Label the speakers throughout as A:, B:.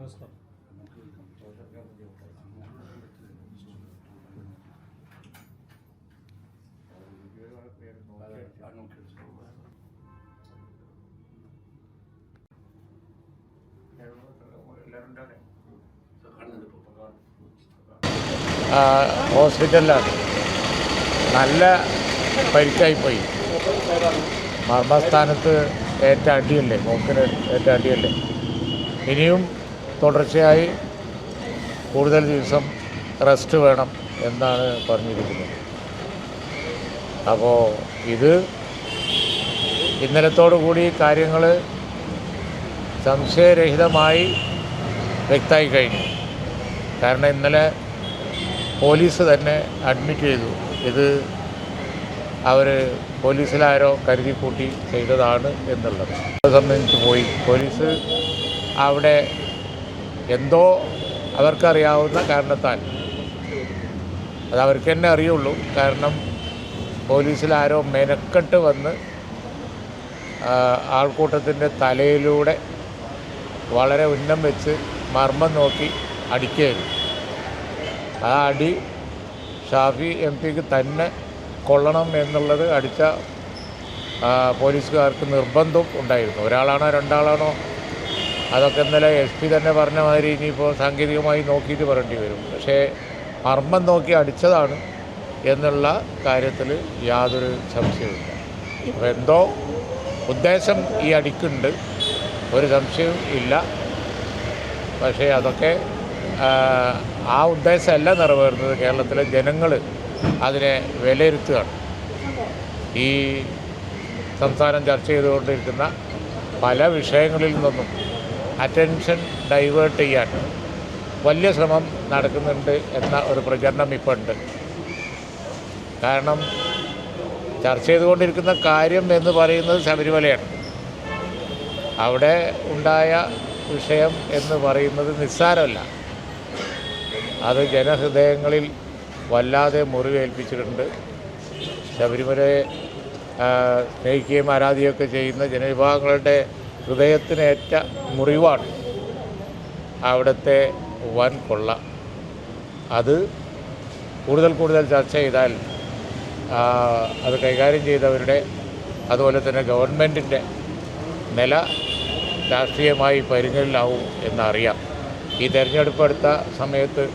A: നമസ്കാരം.
B: ഹോസ്പിറ്റലിലാണ്. നല്ല പരിക്കായിപ്പോയി. മർമ്മസ്ഥാനത്ത് ഏറ്റ അടിയല്ലേ, മൂക്കിന് ഏറ്റ അടിയല്ലേ. ഇനിയും തുടർച്ചയായി കൂടുതൽ ദിവസം റെസ്റ്റ് വേണം എന്നാണ് പറഞ്ഞിരിക്കുന്നത്. അപ്പോൾ ഇത് ഇന്നലത്തോടു കൂടി കാര്യങ്ങൾ സംശയരഹിതമായി വ്യക്തമായി കഴിഞ്ഞു. കാരണം ഇന്നലെ പോലീസ് തന്നെ അഡ്മിറ്റ് ചെയ്തു, ഇത് അവർ പോലീസിലാരോ കരുതി കൂട്ടി ചെയ്തതാണ് എന്നുള്ളത്. അത് സംബന്ധിച്ച് പോയി പോലീസ് അവിടെ എന്തോ അവർക്കറിയാവുന്ന കാരണത്താൽ, അത് അവർക്ക് തന്നെ അറിയുള്ളൂ. കാരണം പോലീസിലാരോ മെനക്കെട്ട് വന്ന് ആൾക്കൂട്ടത്തിൻ്റെ തലയിലൂടെ വളരെ ഉന്നം വെച്ച് മർമ്മം നോക്കി അടിക്കുകയായിരുന്നു. ആ അടി ഷാഫി എം പിക്ക് തന്നെ കൊള്ളണം എന്നുള്ളത് അടിച്ച പോലീസുകാർക്ക് നിർബന്ധം ഉണ്ടായിരുന്നു. ഒരാളാണോ രണ്ടാളാണോ അതൊക്കെ ഇന്നലെ SP തന്നെ പറഞ്ഞ മാതിരി ഇനിയിപ്പോൾ സാങ്കേതികമായി നോക്കിയിട്ട് പറയേണ്ടി വരും. പക്ഷേ മർമ്മം നോക്കി അടിച്ചതാണ് എന്നുള്ള കാര്യത്തിൽ യാതൊരു സംശയവുമില്ല. അപ്പോൾ എന്തോ ഉദ്ദേശം ഈ അടിക്കുണ്ട്, ഒരു സംശയവും ഇല്ല. പക്ഷേ അതൊക്കെ ആ ഉദ്ദേശമല്ല നിറവേറുന്നത്. കേരളത്തിലെ ജനങ്ങൾ അതിനെ വിലയിരുത്തുകയാണ്. ഈ സംസ്ഥാനം ചർച്ച ചെയ്തുകൊണ്ടിരിക്കുന്ന പല വിഷയങ്ങളിൽ നിന്നും അറ്റൻഷൻ ഡൈവേർട്ട് ചെയ്യാൻ വലിയ ശ്രമം നടക്കുന്നുണ്ട് എന്ന ഒരു പ്രചരണം ഇപ്പോൾ ഉണ്ട്. കാരണം ചർച്ച ചെയ്തുകൊണ്ടിരിക്കുന്ന കാര്യം എന്ന് പറയുന്നത് ശബരിമലയാണ്. അവിടെ ഉണ്ടായ വിഷയം എന്ന് പറയുന്നത് നിസ്സാരമല്ല. അത് ജനഹൃദയങ്ങളിൽ വല്ലാതെ മുറിവേൽപ്പിച്ചിട്ടുണ്ട്. ശബരിമലയെ സ്നേഹിക്കുകയും ആരാധിക്കുകയൊക്കെ ചെയ്യുന്ന ജനവിഭാഗങ്ങളുടെ ഹൃദയത്തിനേറ്റ മുറിവാണ് അവിടുത്തെ വൻ കൊള്ള. അത് കൂടുതൽ ചർച്ച ചെയ്താൽ അത് കൈകാര്യം ചെയ്തവരുടെ, അതുപോലെ തന്നെ ഗവൺമെൻറ്റിൻ്റെ നില രാഷ്ട്രീയമായി പരിങ്ങലിലാവും എന്നറിയാം. ഈ തെരഞ്ഞെടുപ്പ് അടുത്ത സമയത്ത്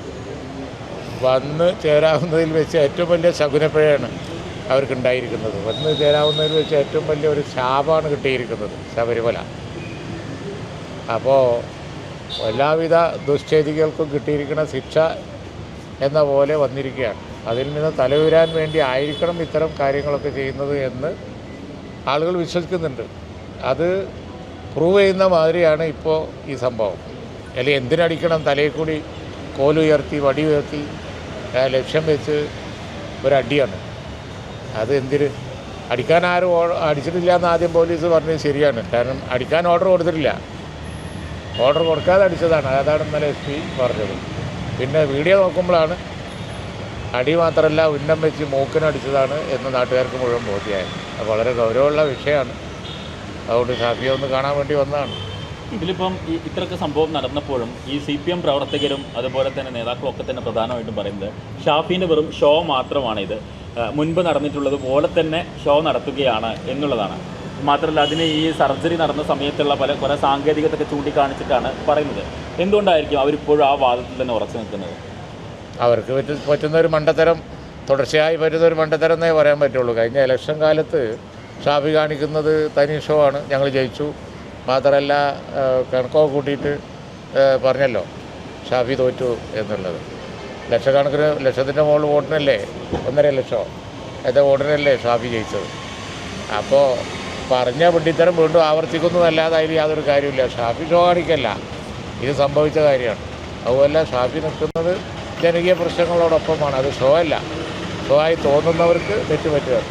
B: വന്ന് ചേരാവുന്നതിൽ വെച്ച് ഏറ്റവും വലിയ ശകുനപ്പിഴയാണ് അവർക്കുണ്ടായിരിക്കുന്നത്. വന്ന് ചേരാവുന്നതിൽ വെച്ച് ഏറ്റവും വലിയ ഒരു ശാപമാണ് കിട്ടിയിരിക്കുന്നത് ശബരിമല. അപ്പോൾ എല്ലാവിധ ദുശ്ചേതികൾക്കും കിട്ടിയിരിക്കുന്ന ശിക്ഷ എന്ന പോലെ വന്നിരിക്കുകയാണ്. അതിൽ നിന്ന് തലയുരാൻ വേണ്ടി ആയിരിക്കണം ഇത്തരം കാര്യങ്ങളൊക്കെ ചെയ്യുന്നത് എന്ന് ആളുകൾ വിശ്വസിക്കുന്നുണ്ട്. അത് പ്രൂവ് ചെയ്യുന്ന മാതിരിയാണ് ഇപ്പോൾ ഈ സംഭവം. അല്ലെങ്കിൽ എന്തിനടിക്കണം, തലയിൽ കൂടി കോലുയർത്തി വടി ഉയർത്തി ലക്ഷ്യം വെച്ച് ഒരടിയാണ്. അത് എന്തിന് അടിക്കാൻ ആരും അടിച്ചിട്ടില്ല എന്ന് ആദ്യം പോലീസ് പറഞ്ഞത് ശരിയാണ്. കാരണം അടിക്കാൻ ഓർഡർ കൊടുത്തിട്ടില്ല, ഓർഡർ കൊടുക്കാതെ അടിച്ചതാണ്. അതാണ് ഇന്നലെ SP പറഞ്ഞത്. പിന്നെ വീഡിയോ നോക്കുമ്പോഴാണ് അടി മാത്രമല്ല ഉന്നം വെച്ച് മൂക്കിനടിച്ചതാണ് എന്ന് നാട്ടുകാർക്ക് മുഴുവൻ ബോധ്യമായത്. അത് വളരെ ഗൗരവമുള്ള വിഷയമാണ്. അതുകൊണ്ട് ഷാഫിയെ ഒന്ന് കാണാൻ വേണ്ടി വന്നതാണ്.
C: ഇതിലിപ്പം ഇത്രയൊക്കെ സംഭവം നടന്നപ്പോഴും ഈ CPM പ്രവർത്തകരും അതുപോലെ തന്നെ നേതാക്കളും ഒക്കെ തന്നെ പ്രധാനമായിട്ടും പറയുന്നത് ഷാഫിൻ്റെ വെറും ഷോ മാത്രമാണ്, ഇത് മുൻപ് നടന്നിട്ടുള്ളത് പോലെ തന്നെ ഷോ നടത്തുകയാണ് എന്നുള്ളതാണ്. മാത്രമല്ല അതിന് ഈ സർജറി നടന്ന സമയത്തുള്ള കുറേ സാങ്കേതികതൊക്കെ ചൂണ്ടിക്കാണിച്ചിട്ടാണ് പറയുന്നത്. എന്തുകൊണ്ടായിരിക്കും അവരിപ്പോഴും ആ വാദത്തിൽ തന്നെ ഉറച്ചു നിൽക്കുന്നത്?
B: അവർക്ക് പറ്റുന്നൊരു മണ്ടത്തരം, തുടർച്ചയായി പറ്റുന്നൊരു മണ്ടത്തരം എന്നേ പറയാൻ പറ്റുള്ളൂ. കഴിഞ്ഞ ഇലക്ഷൻ കാലത്ത് ഷാഫി കാണിക്കുന്നത് തനി ഷോ ആണ്, ഞങ്ങൾ ജയിച്ചു, മാത്രമല്ല കണക്കൊക്കെ കൂട്ടിയിട്ട് പറഞ്ഞല്ലോ ഷാഫി തോറ്റു എന്നുള്ളത്. ലക്ഷക്കണക്കിന്, ലക്ഷത്തിൻ്റെ മുകളിൽ വോട്ടിനല്ലേ, 1.5 ലക്ഷം എത്ര വോട്ടിനല്ലേ ഷാഫി ജയിച്ചത്. അപ്പോൾ പറഞ്ഞ വിഡ്ഢിത്തരം വീണ്ടും ആവർത്തിക്കുന്നതല്ലാതെ അതിൽ യാതൊരു കാര്യമില്ല. ഷാഫി ഷോ കാണിക്കല്ല, ഇത് സംഭവിച്ച കാര്യമാണ്. അതുപോലെ ഷാഫി നിൽക്കുന്നത് ജനകീയ പ്രശ്നങ്ങളോടൊപ്പമാണ്, അത് ഷോ അല്ല. ഷോ ആയി തോന്നുന്നവർക്ക് തെറ്റുപറ്റുക.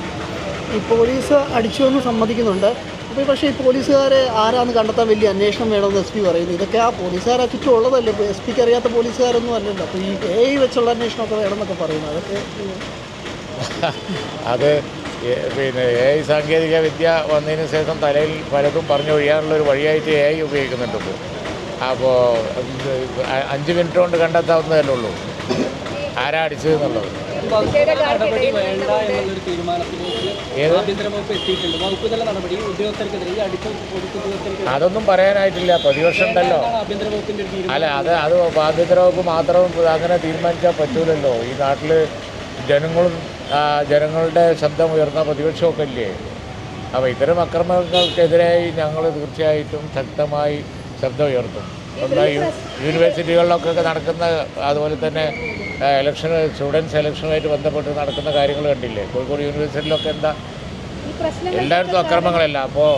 D: ഈ പോലീസ് അടിച്ചു എന്ന് സമ്മതിക്കുന്നുണ്ട്. അപ്പോൾ പക്ഷേ ഈ പോലീസുകാരെ ആരാന്ന് കണ്ടെത്താൻ വലിയ അന്വേഷണം വേണമെന്ന് SP പറയുന്നു. ഇതൊക്കെ ആ പോലീസുകാരെ ചുറ്റും ഉള്ളതല്ലേ, SPക്ക് അറിയാത്ത പോലീസുകാരൊന്നും അല്ലല്ലോ. അപ്പോൾ ഈ AI വെച്ചുള്ള അന്വേഷണമൊക്കെ വേണമെന്നൊക്കെ പറയുന്നു. അതൊക്കെ
B: അത് പിന്നെ AI സാങ്കേതിക വിദ്യ വന്നതിന് ശേഷം തലയിൽ പലതും പറഞ്ഞൊഴിയാനുള്ളൊരു വഴിയായിട്ട് AI ഉപയോഗിക്കുന്നുണ്ട് ഇപ്പോൾ. അപ്പോൾ 5 മിനിറ്റ് കൊണ്ട് കണ്ടെത്താവുന്നതല്ലേ ഉള്ളൂ ആരാ അടിച്ചതെന്നുള്ളത്.
A: നടപടി വേണ്ട എന്നുള്ളൊരു തീരുമാനത്തിലേക്ക് ആഭ്യന്തര വകുപ്പ് എത്തിയിട്ടുണ്ട്. വകുപ്പുതല നടപടി ഉദ്യോഗസ്ഥർക്കെതിരെ ഈ അടിച്ച പോലീസ് ഉദ്യോഗസ്ഥർക്കെതിരെ
B: അതൊന്നും പറയാനായിട്ടില്ല, പ്രതിപക്ഷം ഉണ്ടല്ലോ.
A: ആഭ്യന്തര വകുപ്പിന്റെ ഒരു തീരുമാനം.
B: അല്ല അത് ആഭ്യന്തര വകുപ്പ് മാത്രം അങ്ങനെ തീരുമാനിച്ചാൽ പറ്റൂലല്ലോ. ഈ നാട്ടിൽ ജനങ്ങളുടെ ശബ്ദം ഉയർന്ന പ്രതിപക്ഷമൊക്കെ ഇല്ലേ. അപ്പോൾ ഇത്തരം അക്രമങ്ങൾക്കെതിരായി ഞങ്ങൾ തീർച്ചയായിട്ടും ശക്തമായി ശബ്ദം ഉയർത്തും. യൂണിവേഴ്സിറ്റികളിലൊക്കെ നടക്കുന്ന അതുപോലെ തന്നെ സ്റ്റുഡൻസ് ഇലക്ഷനുമായിട്ട് ബന്ധപ്പെട്ട് നടക്കുന്ന കാര്യങ്ങൾ കണ്ടില്ലേ. കോഴിക്കോട് യൂണിവേഴ്സിറ്റിയിലൊക്കെ എന്താ എല്ലായിടത്തും അക്രമങ്ങളല്ല. അപ്പോൾ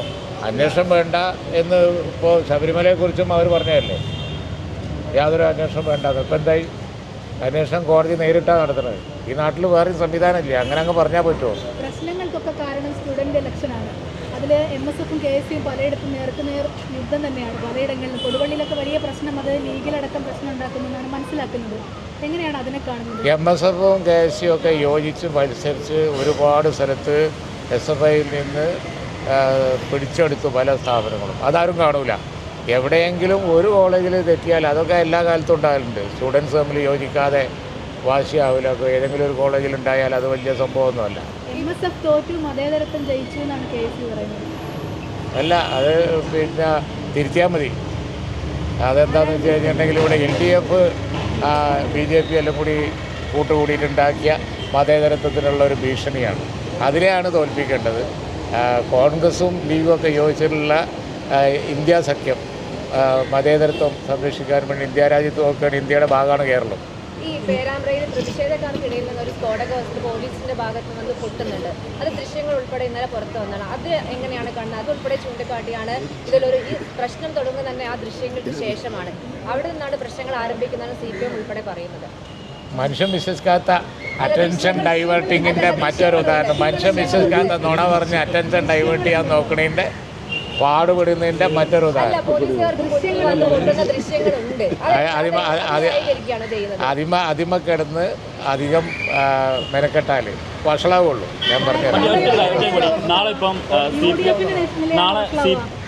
B: അന്വേഷണം വേണ്ട എന്ന് ഇപ്പോൾ ശബരിമലയെക്കുറിച്ചും അവർ പറഞ്ഞതല്ലേ, യാതൊരു അന്വേഷണം വേണ്ട. ഇപ്പം എന്തായി, അന്വേഷണം കോടതി നേരിട്ടാണ് നടത്തുന്നത്. ഈ നാട്ടിൽ വേറെയും സംവിധാനമില്ല, അങ്ങനെ അങ്ങ് പറഞ്ഞാൽ പറ്റുമോ?
E: പ്രശ്നങ്ങൾക്കൊക്കെ കാരണം സ്റ്റുഡൻറ് ഇലക്ഷനാണ്. അതിൽ MSFും KSUം പലയിടത്തും നേർക്കുനേർ യുദ്ധം തന്നെയാണ്. പലയിടങ്ങളിലും കൊടുവള്ളിയിലൊക്കെ വലിയ പ്രശ്നം, അത് ലീഗിലടക്കം പ്രശ്നം ഉണ്ടാക്കുന്നതാണ് മനസ്സിലാക്കുന്നത്. എങ്ങനെയാണ് അതിനെ കാണുന്നത്?
B: MSFും KSUം ഒക്കെ യോജിച്ച് മത്സരിച്ച് ഒരുപാട് സ്ഥലത്ത് SFIയിൽ നിന്ന് പിടിച്ചെടുത്തു പല സ്ഥാപനങ്ങളും. അതാരും കാണൂല. എവിടെയെങ്കിലും ഒരു കോളേജിൽ തെറ്റിയാൽ അതൊക്കെ എല്ലാ കാലത്തും ഉണ്ടാകലുണ്ട്. സ്റ്റുഡൻസ് തമ്മിൽ യോജിക്കാതെ വാശിയാവില്ല. ഏതെങ്കിലും ഒരു കോളേജിൽ ഉണ്ടായാൽ അത് വലിയ സംഭവമൊന്നുമല്ല.
E: MSF തോറ്റു മതേതരത്വം ജയിച്ചു എന്നാണ് KSU പറയുന്നത്.
B: അല്ല, അത് പിന്നെ തിരുത്തിയാൽ മതി. അതെന്താണെന്ന് വെച്ച് കഴിഞ്ഞിട്ടുണ്ടെങ്കിൽ ഇവിടെ LDF BJP എല്ലാം കൂടി കൂട്ടുകൂടിയിട്ടുണ്ടാക്കിയ മതേതരത്വത്തിനുള്ള ഒരു ഭീഷണിയാണ്. അതിനെയാണ് തോൽപ്പിക്കേണ്ടത്. കോൺഗ്രസും ലീഗും ഒക്കെ യോജിച്ചിട്ടുള്ള ഇന്ത്യ സഖ്യം മതേതരത്വം സംരക്ഷിക്കാൻ വേണ്ടി ഇന്ത്യ രാജ്യത്ത് നോക്കുകയാണ്. ഇന്ത്യയുടെ ഭാഗമാണ് കേരളം.
F: ഈ പേരാമ്പ്രയിൽ പ്രതിഷേധക്കാർക്കിടയിൽ നിന്ന് ഒരു സ്ഫോടക വസ്തു പോലീസിന്റെ ഭാഗത്ത് നിന്ന് പൊട്ടുന്നുണ്ട്. അത് ദൃശ്യങ്ങൾ ഉൾപ്പെടെ ഇന്നലെ പുറത്തു വന്നതാണ്. അത് എങ്ങനെയാണ് കാണുന്നത്? അതുൾപ്പെടെ ചൂണ്ടിക്കാട്ടിയാണ് ഇതിലൊരു ഈ പ്രശ്നം തുടങ്ങുന്നത് തന്നെ ആ ദൃശ്യങ്ങൾക്ക് ശേഷമാണ്. അവിടെ നിന്നാണ് പ്രശ്നങ്ങൾ ആരംഭിക്കുന്നതാണ് CPM ഉൾപ്പെടെ പറയുന്നത്.
B: മനുഷ്യൻ വിശ്വസിക്കാത്ത അറ്റൻഷൻ ഡൈവേർട്ടിങ്ങിൻ്റെ മറ്റൊരു ഉദാഹരണം. മനുഷ്യൻ വിശ്വസിക്കാത്ത നുണ പറഞ്ഞ് അറ്റൻഷൻ ഡൈവേർട്ട് ചെയ്യാൻ നോക്കണതിൻ്റെ പാടുപെടുന്നതിൻ്റെ മറ്റൊരു ഉദാഹരണം. അതിമ കിടന്ന് അധികം മെനക്കെട്ടാൽ വഷളാവുള്ളൂ. ഞാൻ പറഞ്ഞു.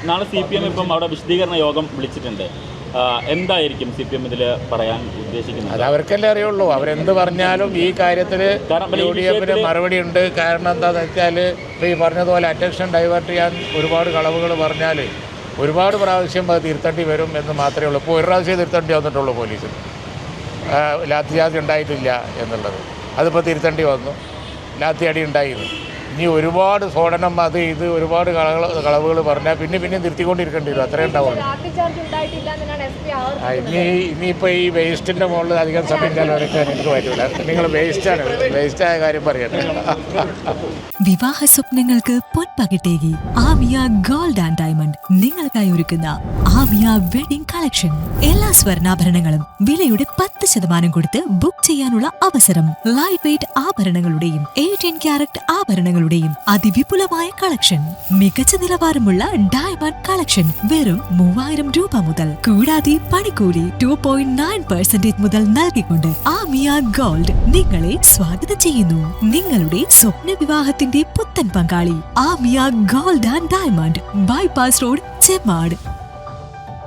C: നാളെ CPM ഇപ്പം അവിടെ വിശദീകരണ യോഗം വിളിച്ചിട്ടുണ്ട്. എന്തായിരിക്കും CPM ഇതിൽ പറയാൻ ഉദ്ദേശിക്കുന്നത്?
B: അത് അവർക്കല്ലേ അറിയുള്ളൂ. അവരെന്ത് പറഞ്ഞാലും ഈ കാര്യത്തിൽ UDFന് മറുപടി ഉണ്ട്. കാരണം എന്താണെന്ന് വെച്ചാൽ ഇപ്പോൾ ഈ പറഞ്ഞതുപോലെ അറ്റൻഷൻ ഡൈവേർട്ട് ചെയ്യാൻ ഒരുപാട് കളവുകൾ പറഞ്ഞാൽ ഒരുപാട് പ്രാവശ്യം അത് തിരുത്തേണ്ടി വരും എന്ന് മാത്രമേ ഉള്ളൂ. ഇപ്പോൾ ഒരു പ്രാവശ്യം തിരുത്തേണ്ടി വന്നിട്ടുള്ളൂ പോലീസിന്. ലാത്തിചാർജ് ഉണ്ടായിട്ടില്ല എന്നുള്ളത് അതിപ്പോൾ തിരുത്തേണ്ടി വന്നു. ലാത്തിയടി ഉണ്ടായിരുന്നു. ഇനി ഒരുപാട് സ്ഫോടനം അത് ഇത് ഒരുപാട് കളവുകൾ പറഞ്ഞാൽ പിന്നെ നിർത്തിക്കൊണ്ടിരിക്കേണ്ടി വരും. അത്രേ ഉണ്ടാവുള്ളൂ. ഇനിയിപ്പോൾ ഈ വേസ്റ്റിൻ്റെ മുകളിൽ അധികം സമയം ചെലവഴിക്കാൻ എനിക്ക് പറ്റില്ല. നിങ്ങൾ വേസ്റ്റായ കാര്യം പറയട്ടെ.
G: വിവാഹ സ്വപ്നങ്ങൾക്ക് പൊൻപകിട്ടേകി ആമിയ ഗോൾഡ് ആൻഡ് ഡയമണ്ട് നിങ്ങൾക്കായി ഒരുക്കുന്ന ആമിയ വെഡിംഗ് കളക്ഷൻ. എല്ലാ സ്വർണ്ണാഭരണങ്ങളും വിലയുടെ 10% കൊടുത്ത് ബുക്ക് ചെയ്യാനുള്ള അവസരം. ലൈറ്റ് വെയ്റ്റ് ആഭരണങ്ങളുടെയും 18 കാരറ്റ് ആഭരണങ്ങളുടെയും അതിവിപുലമായ കളക്ഷൻ. മികച്ച നിലവാരമുള്ള ഡയമണ്ട് കളക്ഷൻ വെറും 3000 രൂപ മുതൽ. കൂടാതെ പണിക്കൂലി 2.9% മുതൽ നൽകിക്കൊണ്ട് ആമിയ ഗോൾഡ് നിങ്ങളെ സ്വാഗതം ചെയ്യുന്നു. നിങ്ങളുടെ സ്വപ്ന വിവാഹത്തിന്റെ പുത്തൻ പങ്കാളി Amiya gold and diamond, bypass road, Chemmad.